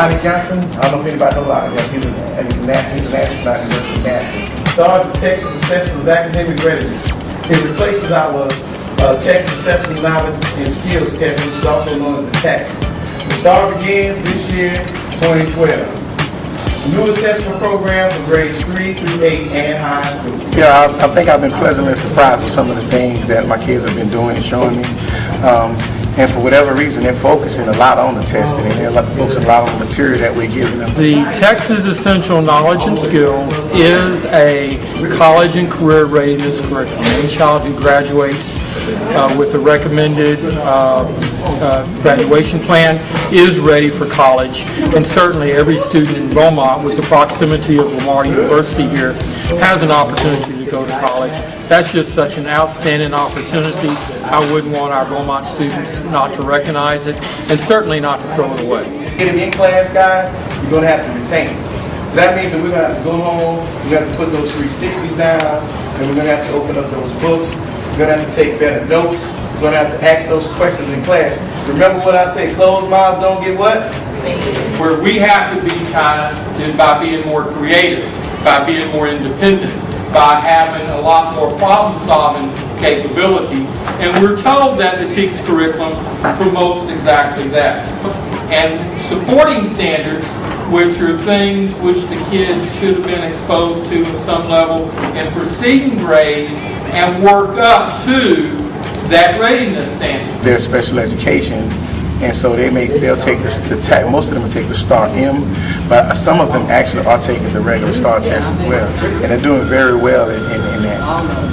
Johnny Johnson, I don't know if anybody knows about him. He's an international NASA. Started the Texas Assessment of Academic Readiness. It replaces our Texas Assessment of Knowledge and Skills Test, which is also known as the TAKS. The start begins this year, 2012. New assessment program for grades 3 through 8 and high school. Yeah, I think I've been pleasantly surprised with some of the things that my kids have been doing and showing me. And for whatever reason, they're focusing a lot on the testing, and they're focusing a lot on the material that we're giving them. The Texas Essential Knowledge and Skills is a college and career readiness curriculum. Any child who graduates with the recommended graduation plan is ready for college, and certainly every student in Beaumont, with the proximity of Lamar University here, has an opportunity to go to college. That's just such an outstanding opportunity. I wouldn't want our Beaumont students not to recognize it, and certainly not to throw it away. Get it in class, guys, you're going to have to retain it. So that means that we're going to have to go home, we're going to have to put those 360s down, and we're going to have to open up those books, we're going to have to take better notes, we're going to have to ask those questions in class. Remember what I said, closed mouths don't get what? Where we have to be is by being more creative, by being more independent, by having a lot more problem-solving capabilities. And we're told that the TEKS curriculum promotes exactly that. And supporting standards, which are things which the kids should have been exposed to at some level in preceding grades, and work up to that readiness standard. Their special education, and so they'll take most of them will take the STAR M, but some of them actually are taking the regular STAR test as well, and they're doing very well in that.